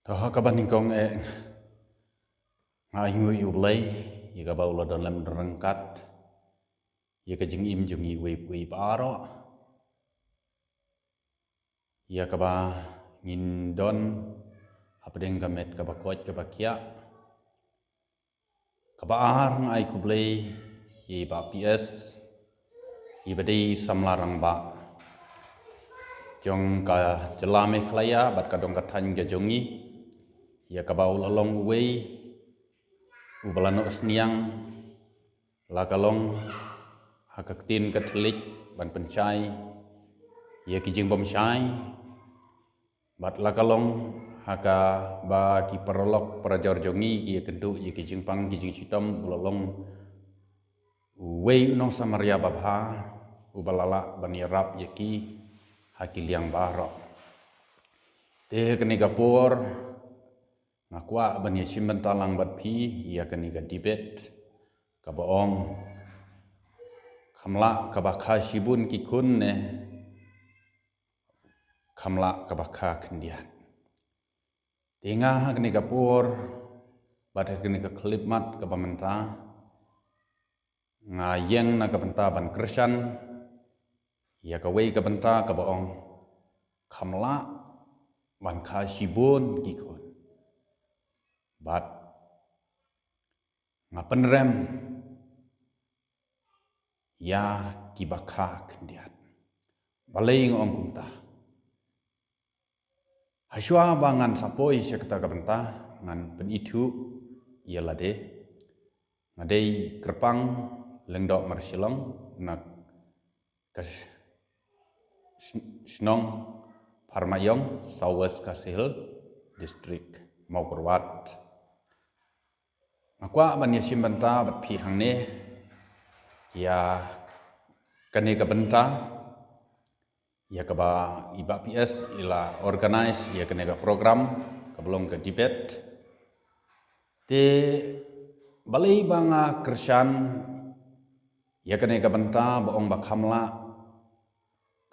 Taha kabaningkong ngayu yublay ika baula dalam rengkat ika jing im jung i paro ia kaba ngindon apdeng gamet kaba koit kaba kia kaba ar ngai kublay i ba PS i badai samlarang ba jong ka jelame klaya bat kadong katang jongi ia kaba ulalong uwei ubalano sniang lakalong hakaktin katelik ban pencai ia kijing bomsyai bat lakalong haka ba ki perolok perajor jongi ki keduk ia kijing pang kijing sitom ulalong uwei unong samaria babha ubalala ban yarap yaki hakiliang barok te kenegapur ngakwa ban yasim talang bat pi ia keniga dibet kabaong kamla kabakha shibun ki kun ne kamla kabakha kendian tinga kenegapur bat keniga klipmat kabamenta ngayeng na kabenta ban kersan ia kawei kabenta kabaong kamla ban kha shibun ki kun bat ngapen rem ya kibakha kendiat balai ngong kunta haswa bangan sapoi sekta kabenta ngan penitu ia lade ngadei kerpang lengdok marsilong nak kas snong Parmayong Sawes Kasil District Mauperwat Makwa ban yasim benta bat pi hang ne ya kane ka benta ya kaba iba PS ila organize ya kane ka program kabelong ke debate te balai banga kersan ya kane ka benta baong bakhamla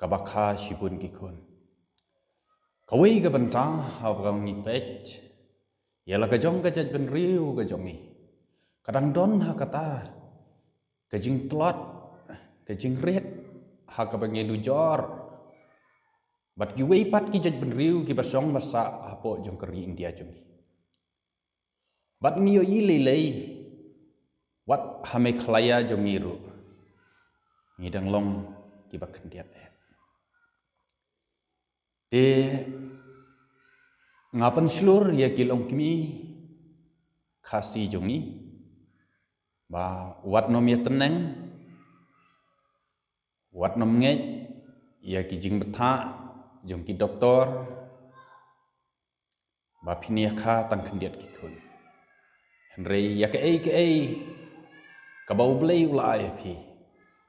kabakha shibun kikun kawai ka benta habang ngipech ya la kajong kajat ben riu kajongi kadang don hakata kajing tlot kajing red hakabangelu jor bat ki wei pat ki jat ben riu ki basong masa apo jong keri India jongi bat ngiyo ilelei wat hame khlaya jongi ru ngidang long ki bakendiat te ngapan slur ya kilong kimi khasi jongi ba wat nom ya teneng wat nom nge ya kijing betha jong ki doktor ba phinia kha tang khandiat ki khun henre ya ke ai ka bau blei ulai phi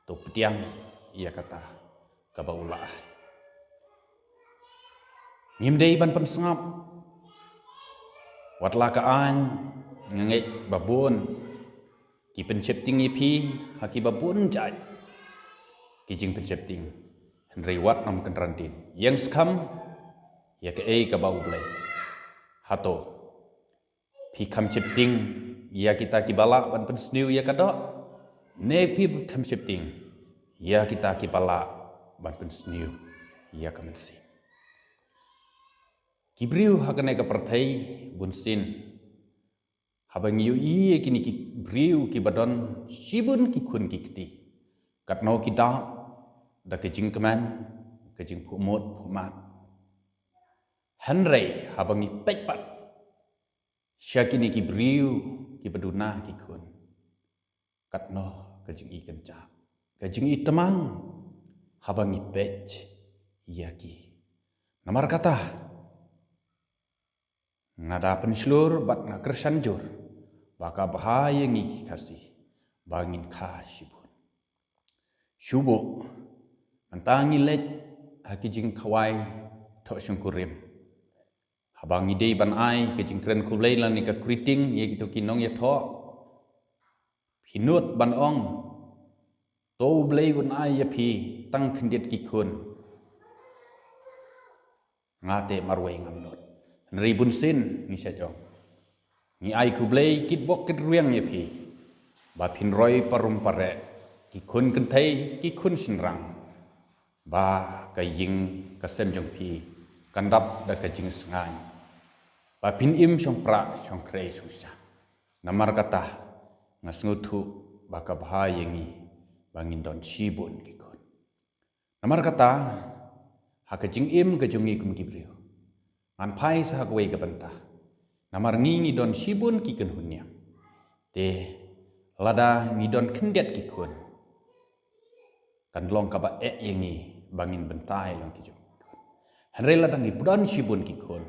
to ptiang ya kata ka bau ulai ngimdei ban pensngap wat la ka an ngenge babun ki pencepting ipi haki babun jai ki jing pencepting henry wat nam kenrandin yang skam ya ke ka bau blai hato pi kam cepting ya kita ki bala ban pensniu ya kado ne pi kam cepting ya kita ki bala ban pensniu ya kamensi kibriu hakane ka perthai bunsin habang yu iye kini ki briu ki badon shibun ki kun ki kti katno ki da ke jing keman ke jing phumot phumat hanrei habang i pekpat syakini ki briu ki baduna ki kun katno ke jing i kenca ke jing i temang habang i pech yaki namar kata ngada penslur bat ngakersan jur baka bahaya ngiki kasih bangin kha shibun syubu mantangi lek hakijing khawai tho syungkurim habang ide ban ai kijing kren kulai lan nika kriting ye gitu kinong ye tho pinut ban ong to blei un ai ye phi tang khndiet ki khun ngate marwei ngamnot nri bun sin ni sya jong ni ai ku blei kit bok kit riang ye phi ba phin roi parum pare ki khun kan thei ki khun sin rang ba ka ying ka sem jong phi kan dap da ka jing sngai ba phin im chong pra chong krei chong sya namar kata ngasngutu ba ka bha yengi bangin don shibun ki khun namar kata ha ka jing im ka jongi kum ki brio an phai sa ka wei ka banta namar ngi don shibun ki kan hunya te lada ni don kendet ki khun kan long ka ba yengi bangin bentai long ki jong hanre lada ngi don shibun ki khun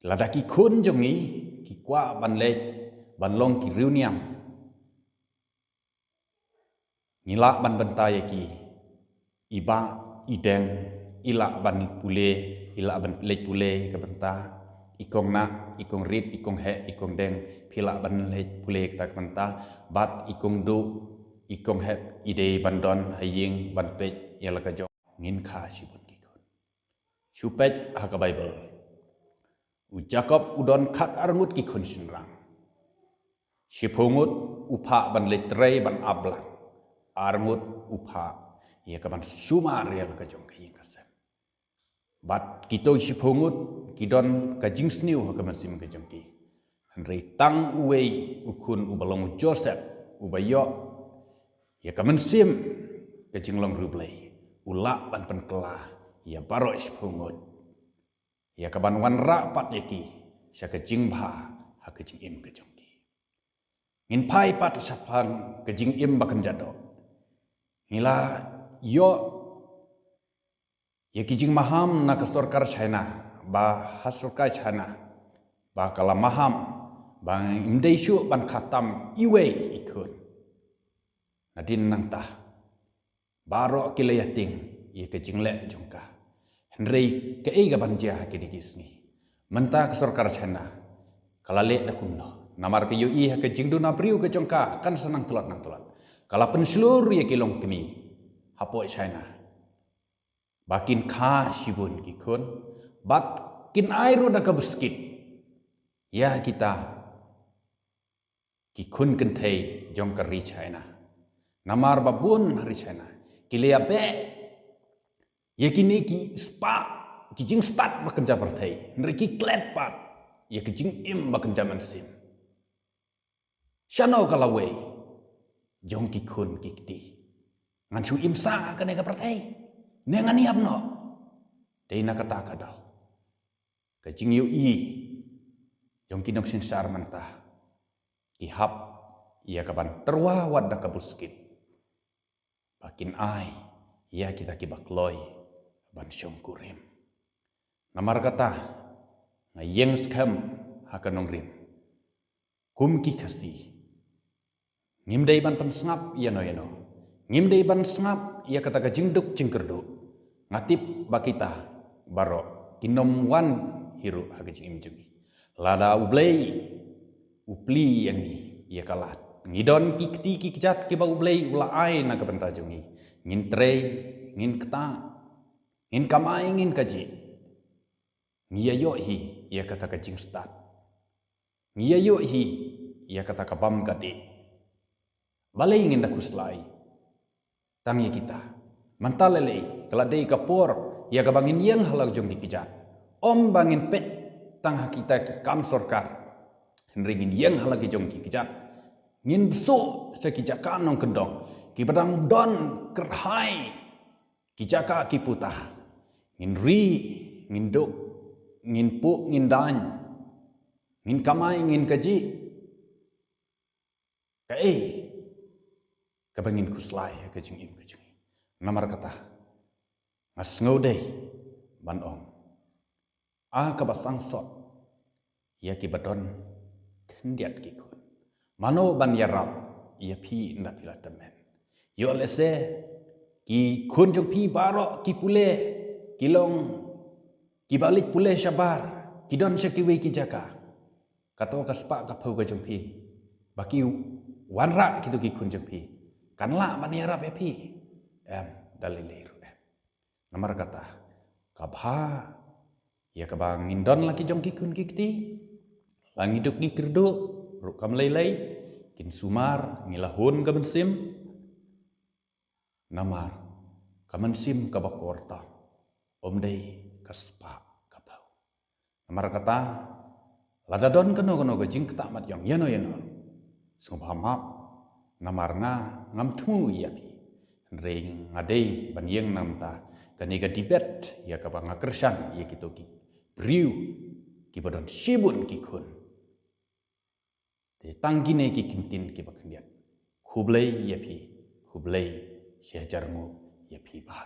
lada ki khun jongi ki kwa ban le ban long ki riu niam ngila ban bentai ki iba ideng ila ban pule ila ban lej pule ka benta ikong na ikong rit ikong he ikong deng phila ban lej pule ka benta bat ikong du ikong he ide ban don haying ban pej yala ka jong ngin kha shibun ki khun shupet ha ka bible u jacob udon khat arngut ki khun sinrang shipungut upha ban lej trei ban ablang arngut upha ia kaban suma real ka jong kayin kasem bat kito shipungut kidon ka jingsniu ha kaman sim ka jong ki hanrei tang uwei ukun ubalong joseph ubayo ia kaman sim ka jinglong rublei ula ban pen kela ia baro shipungut ia kaban wan ra pat yaki sya ka jingba ha ka jing im ka jong ki ngin pai pat sapang ka jing im bakan jado ngila yo ya kijing maham na kastorkar China ba hasurkai China ba kala maham bang imdei syu ban khatam iwe ikun nadin nang ta baro kilayating ye kijing le jongka henrei ke ega banja ke digisni menta kastorkar China kala le da kunno namar ke yu i ha ke jingdu na priu ke jongka kan senang tulat nang tulat kala pen seluruh ye kilong kemi hapoi China bakin kha shibun ki khun bat kin airu da ka buskit ya kita ki khun kan thei jong ka ri China namar babun hari China kilia be ye kini ki spa ki jing spat bakan jabar thei nri ki klet pat ye ki jing im bakan jaman sim shano kalawe jong ki khun ki ti ngan su im sa ka ne ka prathai ne ngan iap no dei na kata ka dal ka jing yu i jong ki nok sin sar manta ki hap ia ka ban terwa wad da ka buskit bakin ai ia kita ki bakloi ban syong kurim namar kata ngayeng skam hakanong rim kum ki kasi ngimdei ban pen sngap ia no ngimdei ban sngap ia kata ka jingduk jingkerdu ngatip bakita baro kinom wan hiru haka jing imjungi lada ublei upli yang ni ia kalat ngidon ki kti ki kijat ki ba ublei ula ai na ka benta jungi ngin trei ngin kta ngin kamai ngin kaji ngia yo hi ia kata ka jing stat ngia yo hi ia kata ka bam gadi balai ngin da kuslai tangi kita mantalele keladei kapor ya ka bangin yang halag jong dikijat om bangin pet tang kita ki kam sorkar henringin yang halag jong dikijat ngin beso sa kijaka nong kendong ki badang don kerhai kijaka ki putah ngin ri ngin dok ngin pu ngin dan ngin kamai ngin kaji kai kabangin kuslai ka jing im ka jing namar kata ngas ngodei ban ong a ka basang sot ya ki badon kendiat ki kun mano ban yarap ya phi nda pila temen yo lese ki kun jong phi baro ki pule kilong ki balik pule syabar ki don syakiwi ki jaka kato ka spa ka phau ka jong phi baki wanra kitu ki kun jong phi kanla ban yarap ya phi daliliru namar kata kabha ya kabang ngindon laki jong kikun kikti lang hidup ni kirdo rukam lei kin sumar ngilahun ka bensim namar kamansim kabakorta omdei kaspa kabau namar kata ladadon kano gajing ketamat yang yano sungpamap namar nga ngam tumu yapi ring ngadei banyeng namta kaniga dibet ya kabang akersan ya kitoki briu kibadon sibun kikun te tanggine kikintin kibakendiat kublai yapi kublai syajarmu yapi bahal